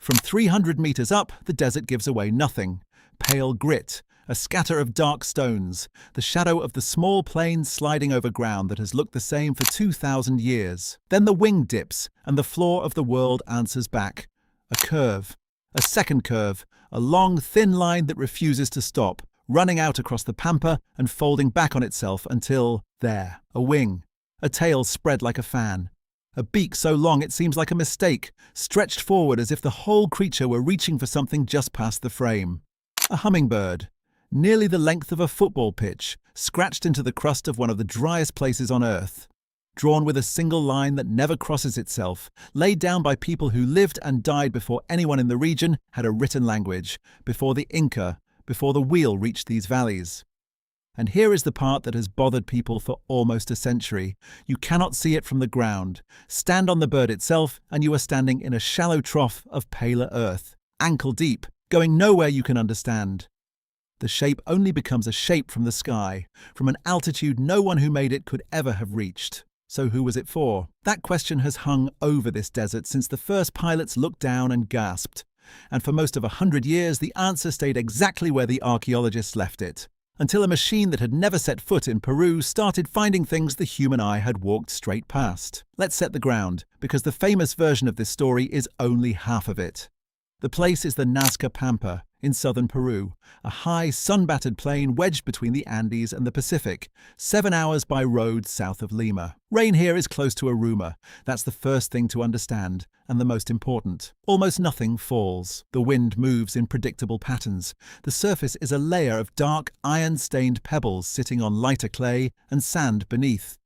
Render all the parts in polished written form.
From 300 meters up, the desert gives away nothing. Pale grit, a scatter of dark stones, the shadow of the small plane sliding over ground that has looked the same for 2,000 years. Then the wing dips, and the floor of the world answers back. A curve, a second curve, a long, thin line that refuses to stop, running out across the pampa and folding back on itself until, there, a wing, a tail spread like a fan. A beak so long it seems like a mistake, stretched forward as if the whole creature were reaching for something just past the frame. A hummingbird, nearly the length of a football pitch, scratched into the crust of one of the driest places on Earth. Drawn with a single line that never crosses itself, laid down by people who lived and died before anyone in the region had a written language, before the Inca, before the wheel reached these valleys. And here is the part that has bothered people for almost a century. You cannot see it from the ground. Stand on the bird itself, and you are standing in a shallow trough of paler earth, ankle deep, going nowhere you can understand. The shape only becomes a shape from the sky, from an altitude no one who made it could ever have reached. So who was it for? That question has hung over this desert since the first pilots looked down and gasped. And for most of 100 years, the answer stayed exactly where the archaeologists left it. Until a machine that had never set foot in Peru started finding things the human eye had walked straight past. Let's set the ground, because the famous version of this story is only half of it. The place is the Nazca Pampa in southern Peru, a high, sun-battered plain wedged between the Andes and the Pacific, 7 hours by road south of Lima. Rain here is close to a rumor. That's the first thing to understand, and the most important. Almost nothing falls. The wind moves in predictable patterns. The surface is a layer of dark, iron-stained pebbles sitting on lighter clay and sand beneath,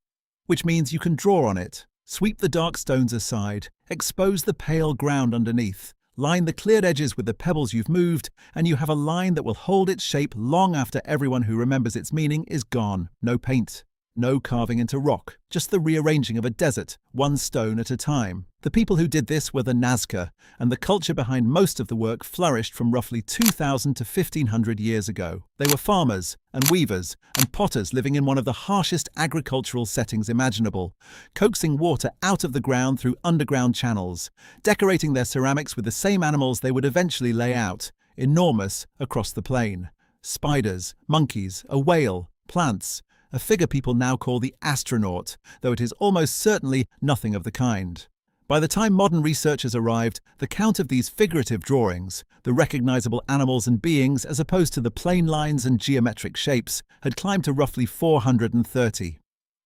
which means you can draw on it. Sweep the dark stones aside, expose the pale ground underneath. Line the cleared edges with the pebbles you've moved, and you have a line that will hold its shape long after everyone who remembers its meaning is gone. No paint, no carving into rock, just the rearranging of a desert, one stone at a time. The people who did this were the Nazca, and the culture behind most of the work flourished from roughly 2,000 to 1,500 years ago. They were farmers and weavers and potters living in one of the harshest agricultural settings imaginable, coaxing water out of the ground through underground channels, decorating their ceramics with the same animals they would eventually lay out, enormous, across the plain. Spiders, monkeys, a whale, plants, a figure people now call the astronaut, though it is almost certainly nothing of the kind. By the time modern researchers arrived, the count of these figurative drawings, the recognizable animals and beings as opposed to the plain lines and geometric shapes, had climbed to roughly 430.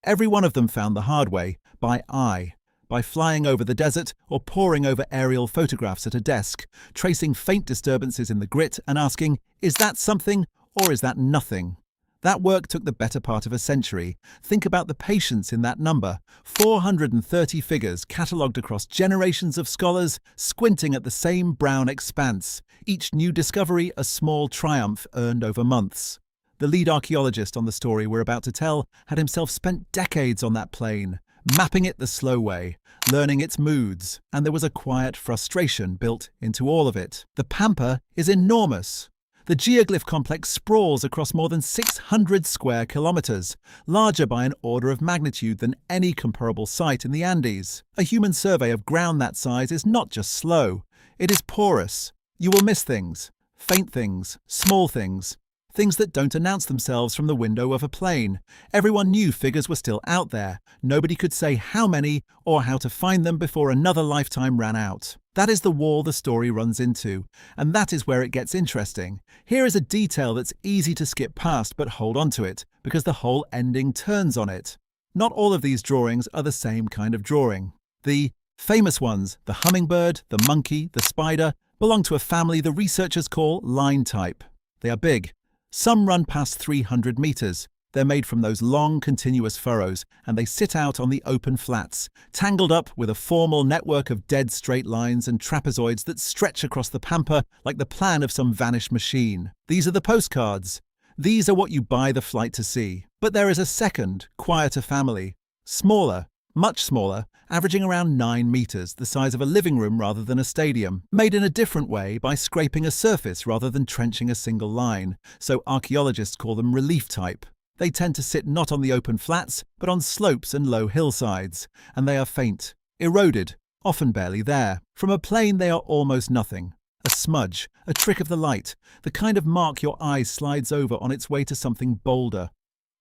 Every one of them found the hard way, by eye, by flying over the desert or poring over aerial photographs at a desk, tracing faint disturbances in the grit and asking, is that something or is that nothing? That work took the better part of a century. Think about the patience in that number. 430 figures catalogued across generations of scholars, squinting at the same brown expanse. Each new discovery a small triumph earned over months. The lead archaeologist on the story we're about to tell had himself spent decades on that plain, mapping it the slow way, learning its moods, and there was a quiet frustration built into all of it. The pampa is enormous. The geoglyph complex sprawls across more than 600 square kilometers, larger by an order of magnitude than any comparable site in the Andes. A human survey of ground that size is not just slow, it is porous. You will miss things, faint things, small things, things that don't announce themselves from the window of a plane. Everyone knew figures were still out there. Nobody could say how many or how to find them before another lifetime ran out. That is the wall the story runs into, and that is where it gets interesting. Here is a detail that's easy to skip past, but hold on to it, because the whole ending turns on it. Not all of these drawings are the same kind of drawing. The famous ones, the hummingbird, the monkey, the spider, belong to a family the researchers call line type. They are big. Some run past 300 meters. They're made from those long, continuous furrows, and they sit out on the open flats, tangled up with a formal network of dead straight lines and trapezoids that stretch across the pampa like the plan of some vanished machine. These are the postcards. These are what you buy the flight to see. But there is a second, quieter family. Smaller, much smaller, averaging around 9 meters, the size of a living room rather than a stadium, made in a different way by scraping a surface rather than trenching a single line, so archaeologists call them relief type. They tend to sit not on the open flats, but on slopes and low hillsides, and they are faint, eroded, often barely there. From a plane they are almost nothing. A smudge, a trick of the light, the kind of mark your eye slides over on its way to something bolder.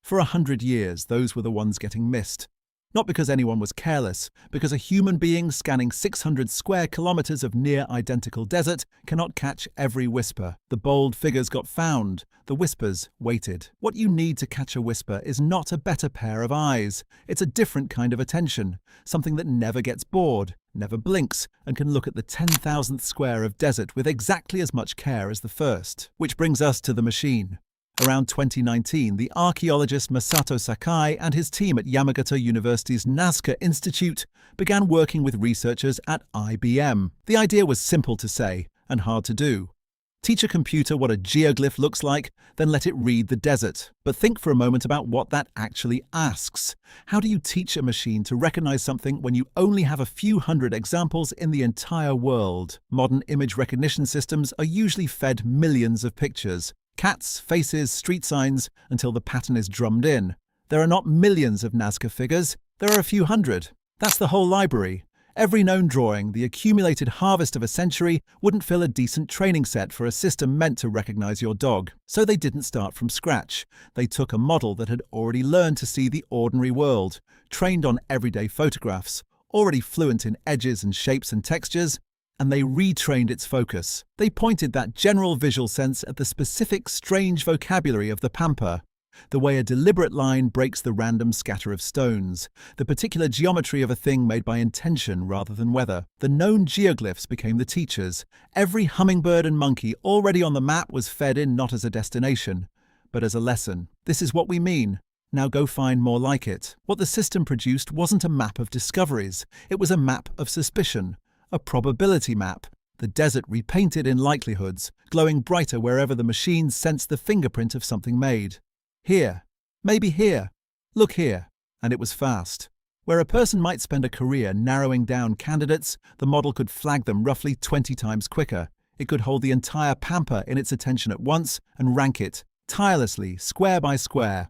For 100 years, those were the ones getting missed. Not because anyone was careless, because a human being scanning 600 square kilometers of near-identical desert cannot catch every whisper. The bold figures got found. The whispers waited. What you need to catch a whisper is not a better pair of eyes. It's a different kind of attention, something that never gets bored, never blinks, and can look at the 10,000th square of desert with exactly as much care as the first. Which brings us to the machine. Around 2019, the archaeologist Masato Sakai and his team at Yamagata University's Nazca Institute began working with researchers at IBM. The idea was simple to say and hard to do. Teach a computer what a geoglyph looks like, then let it read the desert. But think for a moment about what that actually asks. How do you teach a machine to recognize something when you only have a few hundred examples in the entire world? Modern image recognition systems are usually fed millions of pictures. Cats, faces, street signs, until the pattern is drummed in. There are not millions of Nazca figures, there are a few hundred. That's the whole library. Every known drawing, the accumulated harvest of a century, wouldn't fill a decent training set for a system meant to recognize your dog. So they didn't start from scratch. They took a model that had already learned to see the ordinary world, trained on everyday photographs, already fluent in edges and shapes and textures, and they retrained its focus. They pointed that general visual sense at the specific strange vocabulary of the pampa, the way a deliberate line breaks the random scatter of stones, the particular geometry of a thing made by intention rather than weather. The known geoglyphs became the teachers. Every hummingbird and monkey already on the map was fed in not as a destination, but as a lesson. This is what we mean. Now go find more like it. What the system produced wasn't a map of discoveries. It was a map of suspicion. A probability map, the desert repainted in likelihoods, glowing brighter wherever the machine sensed the fingerprint of something made. Here, maybe here, look here, and it was fast. Where a person might spend a career narrowing down candidates, the model could flag them roughly 20 times quicker. It could hold the entire pampa in its attention at once and rank it, tirelessly, square by square.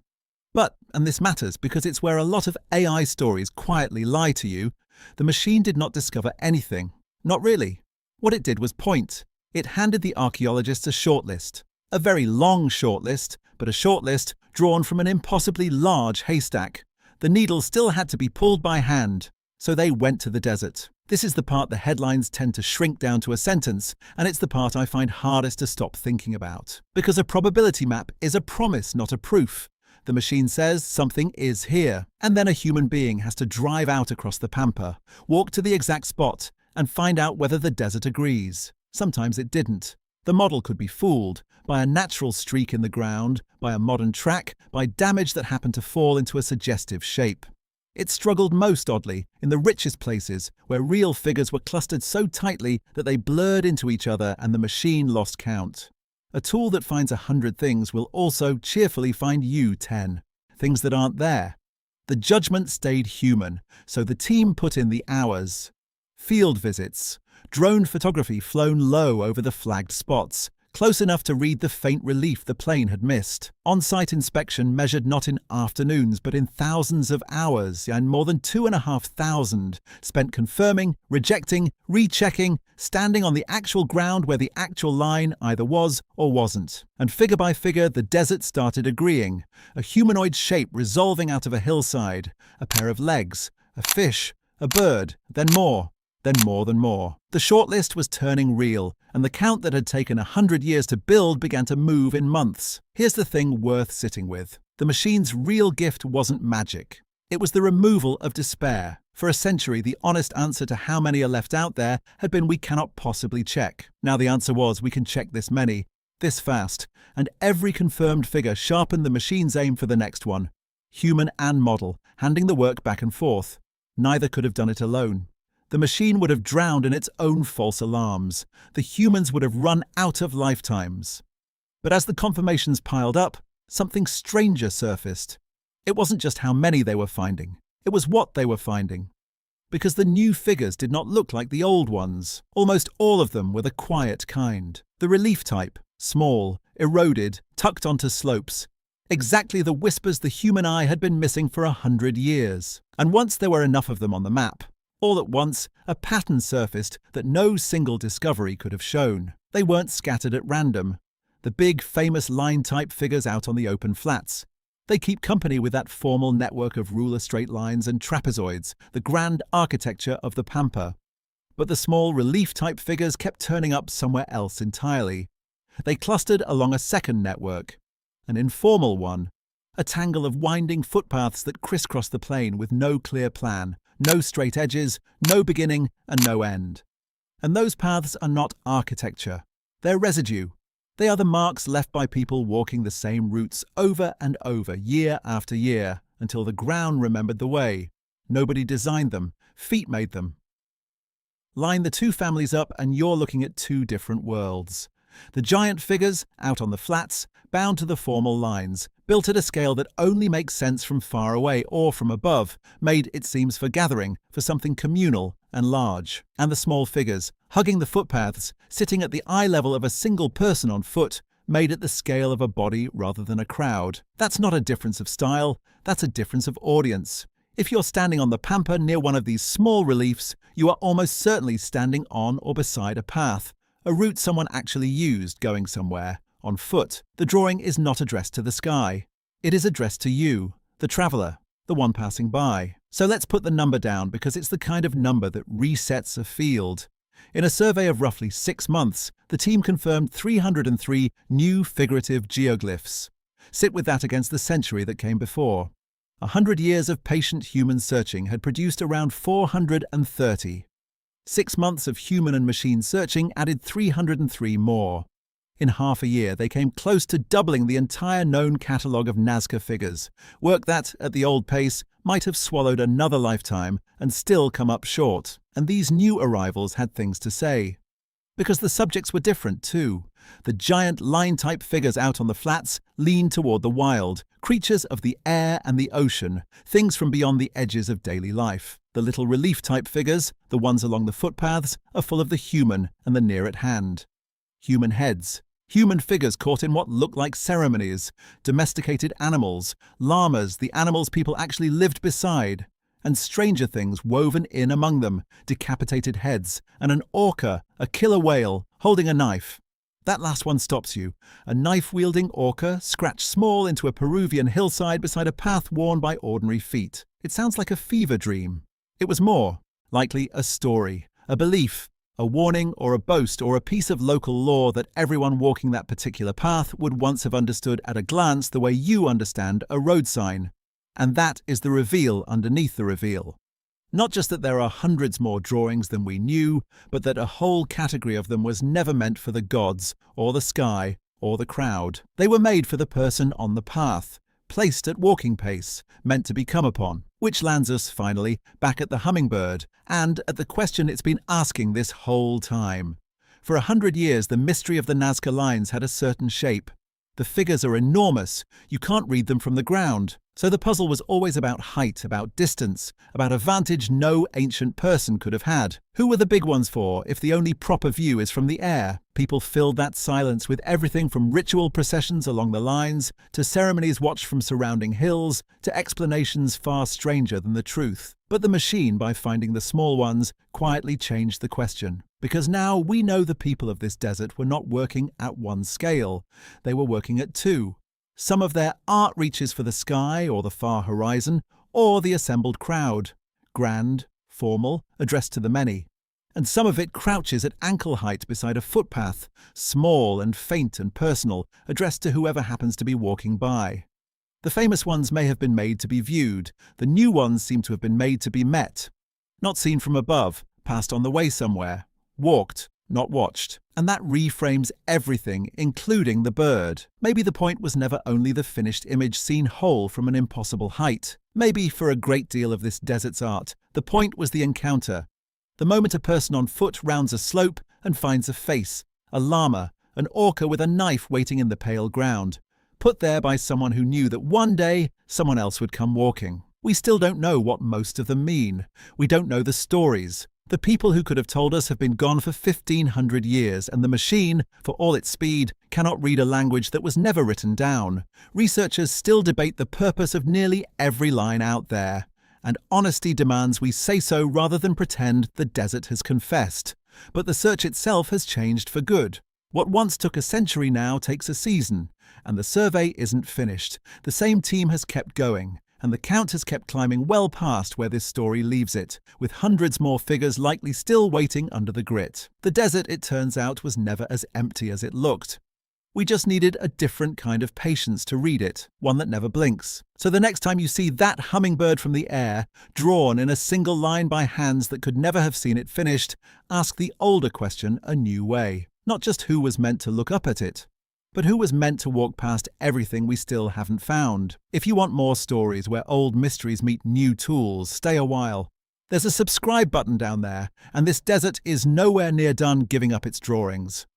But, and this matters because it's where a lot of AI stories quietly lie to you, the machine did not discover anything. Not really. What it did was point. It handed the archaeologists a shortlist. A very long shortlist, but a shortlist drawn from an impossibly large haystack. The needle still had to be pulled by hand, so they went to the desert. This is the part the headlines tend to shrink down to a sentence, and it's the part I find hardest to stop thinking about. Because a probability map is a promise, not a proof. The machine says something is here, and then a human being has to drive out across the pampa, walk to the exact spot, and find out whether the desert agrees. Sometimes it didn't. The model could be fooled by a natural streak in the ground, by a modern track, by damage that happened to fall into a suggestive shape. It struggled most oddly in the richest places, where real figures were clustered so tightly that they blurred into each other and the machine lost count. A tool that finds 100 things will also cheerfully find you 10, things that aren't there. The judgment stayed human, so the team put in the hours. Field visits, drone photography flown low over the flagged spots, close enough to read the faint relief the plane had missed. On-site inspection measured not in afternoons but in thousands of hours, and more than 2,500 spent confirming, rejecting, rechecking, standing on the actual ground where the actual line either was or wasn't. And figure by figure, the desert started agreeing. A humanoid shape resolving out of a hillside, a pair of legs, a fish, a bird, then more. Then more. The shortlist was turning real, and the count that had taken 100 years to build began to move in months. Here's the thing worth sitting with. The machine's real gift wasn't magic. It was the removal of despair. For a century, the honest answer to how many are left out there had been we cannot possibly check. Now the answer was we can check this many, this fast, and every confirmed figure sharpened the machine's aim for the next one. Human and model, handing the work back and forth. Neither could have done it alone. The machine would have drowned in its own false alarms. The humans would have run out of lifetimes. But as the confirmations piled up, something stranger surfaced. It wasn't just how many they were finding. It was what they were finding. Because the new figures did not look like the old ones. Almost all of them were the quiet kind. The relief type, small, eroded, tucked onto slopes. Exactly the whispers the human eye had been missing for 100 years. And once there were enough of them on the map, All at once, a pattern surfaced that no single discovery could have shown. They weren't scattered at random. The big, famous line-type figures out on the open flats. They keep company with that formal network of ruler straight lines and trapezoids, the grand architecture of the Pampa. But the small relief-type figures kept turning up somewhere else entirely. They clustered along a second network, an informal one, a tangle of winding footpaths that crisscross the plain with no clear plan, no straight edges, no beginning and no end. And those paths are not architecture. They're residue. They are the marks left by people walking the same routes over and over, year after year, until the ground remembered the way. Nobody designed them. Feet made them. Line the two families up and you're looking at two different worlds. The giant figures, out on the flats, bound to the formal lines, built at a scale that only makes sense from far away or from above, made, it seems, for gathering, for something communal and large. And the small figures, hugging the footpaths, sitting at the eye level of a single person on foot, made at the scale of a body rather than a crowd. That's not a difference of style, that's a difference of audience. If you're standing on the Pampa near one of these small reliefs, you are almost certainly standing on or beside a path, a route someone actually used going somewhere, on foot. The drawing is not addressed to the sky. It is addressed to you, the traveller, the one passing by. So let's put the number down because it's the kind of number that resets a field. In a survey of roughly 6 months, the team confirmed 303 new figurative geoglyphs. Sit with that against the century that came before. 100 years of patient human searching had produced around 430. 6 months of human and machine searching added 303 more. In half a year, they came close to doubling the entire known catalogue of Nazca figures, work that, at the old pace, might have swallowed another lifetime and still come up short. And these new arrivals had things to say. Because the subjects were different too. The giant line-type figures out on the flats leaned toward the wild, creatures of the air and the ocean, things from beyond the edges of daily life. The little relief-type figures, the ones along the footpaths, are full of the human and the near at hand. Human heads, human figures caught in what look like ceremonies, domesticated animals, llamas, the animals people actually lived beside, and stranger things woven in among them, decapitated heads, and an orca, a killer whale, holding a knife. That last one stops you. A knife-wielding orca scratched small into a Peruvian hillside beside a path worn by ordinary feet. It sounds like a fever dream. It was more, likely a story, a belief, a warning or a boast or a piece of local lore that everyone walking that particular path would once have understood at a glance the way you understand a road sign. And that is the reveal underneath the reveal. Not just that there are hundreds more drawings than we knew, but that a whole category of them was never meant for the gods, or the sky, or the crowd. They were made for the person on the path, placed at walking pace, meant to be come upon. Which lands us, finally, back at the hummingbird, and at the question it's been asking this whole time. For 100 years, the mystery of the Nazca Lines had a certain shape. The figures are enormous. You can't read them from the ground. So the puzzle was always about height, about distance, about a vantage no ancient person could have had. Who were the big ones for, if the only proper view is from the air? People filled that silence with everything from ritual processions along the lines, to ceremonies watched from surrounding hills, to explanations far stranger than the truth. But the machine, by finding the small ones, quietly changed the question. Because now we know the people of this desert were not working at one scale. They were working at two. Some of their art reaches for the sky or the far horizon, or the assembled crowd, grand, formal, addressed to the many. And some of it crouches at ankle height beside a footpath, small and faint and personal, addressed to whoever happens to be walking by. The famous ones may have been made to be viewed, the new ones seem to have been made to be met. Not seen from above, passed on the way somewhere, walked, not watched. And that reframes everything, including the bird. Maybe the point was never only the finished image seen whole from an impossible height. Maybe, for a great deal of this desert's art, the point was the encounter. The moment a person on foot rounds a slope and finds a face, a llama, an orca with a knife waiting in the pale ground, put there by someone who knew that one day someone else would come walking. We still don't know what most of them mean. We don't know the stories. The people who could have told us have been gone for 1,500 years, and the machine, for all its speed, cannot read a language that was never written down. Researchers still debate the purpose of nearly every line out there, and honesty demands we say so rather than pretend the desert has confessed. But the search itself has changed for good. What once took a century now takes a season, and the survey isn't finished. The same team has kept going, and the count has kept climbing well past where this story leaves it, with hundreds more figures likely still waiting under the grit. The desert, it turns out, was never as empty as it looked. We just needed a different kind of patience to read it, one that never blinks. So the next time you see that hummingbird from the air, drawn in a single line by hands that could never have seen it finished, ask the older question a new way. Not just who was meant to look up at it, but who was meant to walk past everything we still haven't found. If you want more stories where old mysteries meet new tools, stay a while. There's a subscribe button down there, and this desert is nowhere near done giving up its drawings.